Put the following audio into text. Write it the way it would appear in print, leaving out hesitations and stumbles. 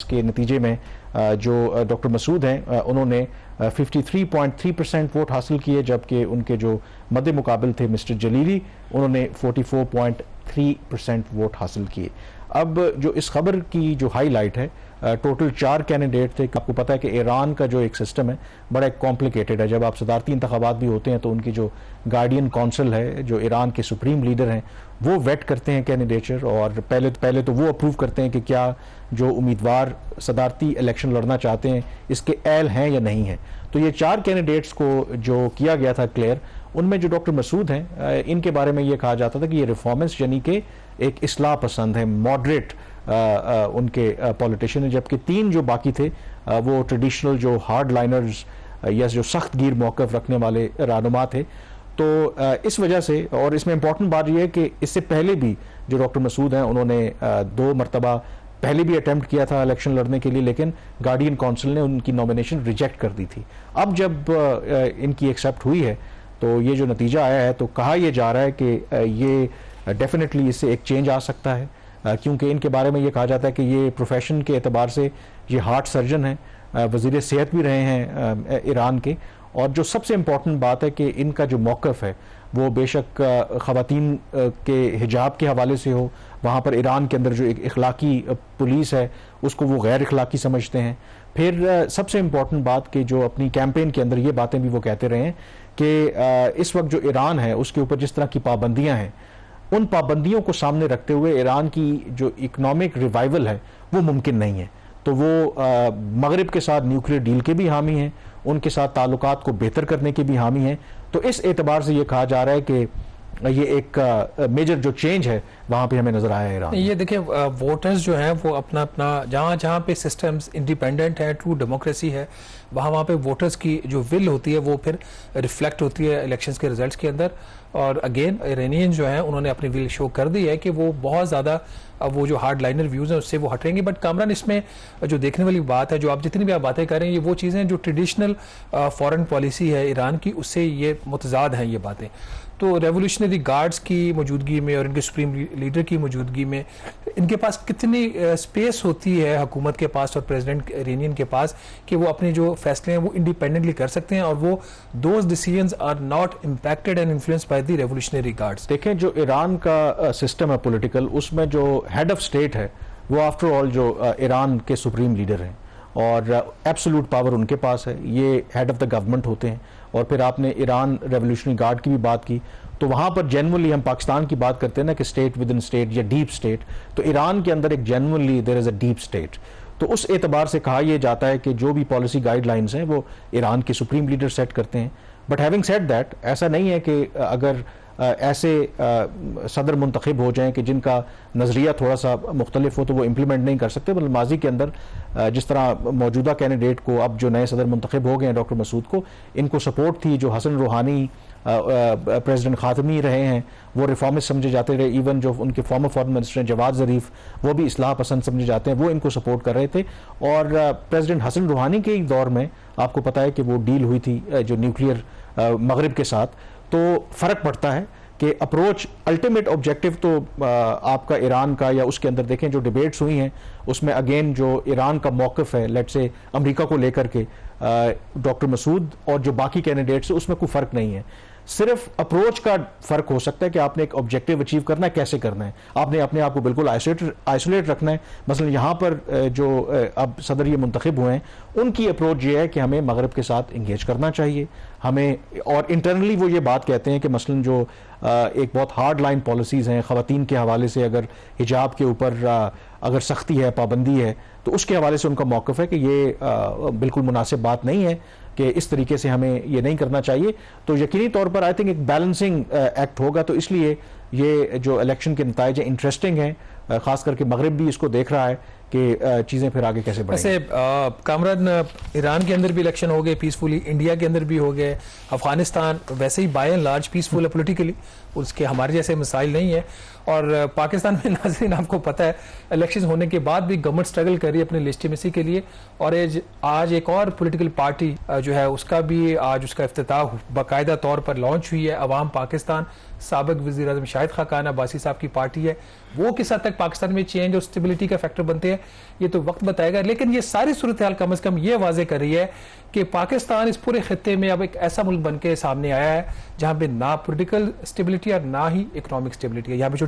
के नतीजे में जो डॉक्टर मसूद हैं उन्होंने 53.3% वोट हासिल किए, जबकि उनके जो मद्दे मुकाबिल थे मिस्टर जलीली, उन्होंने 44.3% वोट हासिल किए। अब जो इस खबर की जो हाईलाइट है, टोटल 4 कैंडिडेट थे। आपको पता है कि ईरान का जो एक सिस्टम है बड़ा एक कॉम्प्लिकेटेड है। जब आप सदारती इंतखाबात भी होते हैं तो उनकी जो गार्डियन काउंसिल है, जो ईरान के सुप्रीम लीडर हैं, वो वेट करते हैं कैंडिडेचर, और पहले तो वो अप्रूव करते हैं कि क्या जो उम्मीदवार सदारती इलेक्शन लड़ना चाहते हैं इसके एहल हैं या नहीं है। तो ये 4 कैंडिडेट्स को जो किया गया था क्लियर, उनमें जो डॉक्टर मसूद हैं इनके बारे में ये कहा जाता था कि ये रिफॉर्मिस्ट यानी कि एक इस्लाह पसंद है, मॉडरेट उनके पॉलिटिशियन है, जबकि 3 जो बाकी थे वो ट्रेडिशनल जो हार्ड लाइनर्स या जो सख्त गिर मौक़िफ़ रखने वाले रहनुमा थे। तो इस वजह से, और इसमें इंपॉर्टेंट बात यह है कि इससे पहले भी जो डॉक्टर मसूद हैं उन्होंने 2 मरतबा पहले भी अटेम्प्ट किया था इलेक्शन लड़ने के लिए, लेकिन गार्डियन काउंसिल ने उनकी नॉमिनेशन रिजेक्ट कर दी थी। अब जब इनकी एक्सेप्ट हुई है तो ये जो नतीजा आया है, तो कहा यह जा रहा है कि ये डेफिनेटली इससे एक चेंज आ सकता है, क्योंकि इनके बारे में ये कहा जाता है कि ये प्रोफेशन के एतबार से ये हार्ट सर्जन हैं, वज़ीर सेहत भी रहे हैं ईरान के। और जो सबसे इम्पॉर्टेंट बात है कि इनका जो मौक़िफ़ है वो बेशक ख़वातीन के हिजाब के हवाले से हो, वहाँ पर ईरान के अंदर जो एक इखलाकी पुलिस है उसको वो गैर इखलाकी समझते हैं। फिर सबसे इम्पॉर्टेंट बात कि जो अपनी कैंपेन के अंदर ये बातें भी वो कहते रहे हैं कि इस वक्त जो ईरान है उसके ऊपर जिस तरह की पाबंदियाँ हैं, उन पाबंदियों को सामने रखते हुए ईरान की जो इकोनॉमिक रिवाइवल है वो मुमकिन नहीं है। तो वो मगरिब के साथ न्यूक्लियर डील के भी हामी हैं, उनके साथ ताल्लुकात को बेहतर करने के भी हामी हैं। तो इस एतबार से ये कहा जा रहा है कि ये एक मेजर जो चेंज है वहाँ पे हमें नजर आया है ईरान। ये देखिए, वोटर्स जो हैं वो अपना अपना जहाँ पे सिस्टम्स इंडिपेंडेंट है, ट्रू डेमोक्रेसी है, वहाँ पे वोटर्स की जो विल होती है वो फिर रिफ्लेक्ट होती है इलेक्शंस के रिजल्ट्स के अंदर। और अगेन ईरानियन जो हैं उन्होंने अपनी विल शो कर दी है कि वो बहुत ज़्यादा वो जो हार्ड लाइनर व्यूज़ हैं उससे वो हटेंगे। बट कामरान, इसमें जो देखने वाली बात है, जो आप जितनी भी आप बातें कर रहे हैं, ये वो चीज़ें जो ट्रेडिशनल फॉरेन पॉलिसी है ईरान की, उससे ये मुतजाद हैं ये बातें। तो रेवोल्यूशनरी गार्ड्स की मौजूदगी में और इनके सुप्रीम लीडर की मौजूदगी में इनके पास कितनी स्पेस होती है हुकूमत के पास और प्रेसिडेंट ईरानियन के पास कि वो अपने जो फैसले हैं वो इंडिपेंडेंटली कर सकते हैं और वो those decisions are not impacted and influenced by the revolutionary guards. देखें, जो ईरान का सिस्टम है पॉलिटिकल, उसमें जो हेड ऑफ स्टेट है वो आफ्टर ऑल जो ईरान के सुप्रीम लीडर हैं और एब्सोल्यूट पावर उनके पास है, ये हेड ऑफ द गवर्नमेंट होते हैं। और फिर आपने ईरान रेवोल्यूशनरी गार्ड की भी बात की, तो वहाँ पर जनरली हम पाकिस्तान की बात करते हैं ना कि स्टेट विद इन स्टेट या डीप स्टेट, तो ईरान के अंदर एक generally there is a deep state. तो उस एतबार से कहा यह जाता है कि जो भी पॉलिसी गाइडलाइंस हैं वो ईरान के सुप्रीम लीडर सेट करते हैं। बट हैविंग सेड दैट, ऐसा नहीं है कि अगर ऐसे सदर मुंतखब हो जाएं कि जिनका नज़रिया थोड़ा सा मुख्तलिफ हो तो वो इम्प्लीमेंट नहीं कर सकते। बल्कि माजी के अंदर जिस तरह मौजूदा कैंडिडेट को, अब जो नए सदर मुंतखब हो गए हैं डॉक्टर मसूद को, इनको सपोर्ट थी। जो हसन रूहानी प्रेसिडेंट खातमी रहे हैं वो रिफॉर्मिस्ट समझे जाते रहे, इवन जो उनके फॉर्मर फॉरेन मिनिस्टर जवाद ज़रीफ वो भी इस्लाह पसंद समझे जाते हैं, वो इनको सपोर्ट कर रहे थे। और प्रेसिडेंट हसन रूहानी के दौर में आपको पता है कि वो डील हुई थी जो न्यूक्लियर मगरिब के साथ। तो फ़र्क पड़ता है कि अप्रोच, अल्टीमेट ऑब्जेक्टिव तो आपका ईरान का, या उसके अंदर देखें जो डिबेट्स हुई हैं उसमें अगेन जो ईरान का मौक़िफ़ है लेट्स से अमेरिका को लेकर के डॉक्टर मसूद और जो बाकी कैंडिडेट्स, उसमें कोई फ़र्क नहीं है। सिर्फ अप्रोच का फ़र्क हो सकता है कि आपने एक ऑब्जेक्टिव अचीव करना है, कैसे करना है। आपने अपने आप को बिल्कुल आइसोलेट रखना है। मसलन यहाँ पर जो अब सदर ये मुंतखब हुए हैं उनकी अप्रोच ये है कि हमें मगरब के साथ इंगेज करना चाहिए हमें, और इंटरनली वो ये बात कहते हैं कि मसलन जो एक बहुत हार्ड लाइन पॉलिसीज़ हैं ख़वातीन के हवाले से, अगर हिजाब के ऊपर अगर सख्ती है, पाबंदी है, तो उसके हवाले से उनका मौक़िफ़ है कि ये बिल्कुल मुनासिब बात नहीं है कि इस तरीके से हमें ये नहीं करना चाहिए। तो यकीनी तौर पर आई थिंक एक बैलेंसिंग एक्ट होगा। तो इसलिए ये जो इलेक्शन के नतीजे इंटरेस्टिंग हैं, ख़ास करके मगरिब भी इसको देख रहा है कि चीज़ें फिर आगे कैसे बढ़ेंगी। वैसे कामरान, ईरान के अंदर भी इलेक्शन हो गए पीसफुली, इंडिया के अंदर भी हो गए, अफगानिस्तान वैसे ही बाय एंड लार्ज पीसफुल है पोलिटिकली, उसके हमारे जैसे मसाइल नहीं है। और पाकिस्तान में नाज़रीन आपको पता है इलेक्शन होने के बाद भी गवर्नमेंट स्ट्रगल कर रही है अपनी लेजिटिमेसी के लिए। और आज एक और पॉलिटिकल पार्टी जो है उसका भी आज उसका इफ्तिताह बाकायदा तौर पर लॉन्च हुई है, अवाम पाकिस्तान, साबिक वज़ीर आज़म शाहिद खाकान अब्बासी साहब की पार्टी है, वो किस हद तक पाकिस्तान में चेंज और स्टेबिलिटी का फैक्टर बनते हैं ये तो वक्त बताएगा। लेकिन ये सारी सूरत हाल कम से कम ये वाजे कर रही है कि पाकिस्तान इस पूरे खित्ते में अब एक ऐसा मुल्क बन के सामने आया है जहां पे ना पॉलिटिकल स्टेबिलिटी और ना ही इकोनॉमिक स्टेबिलिटी है। यहाँ पे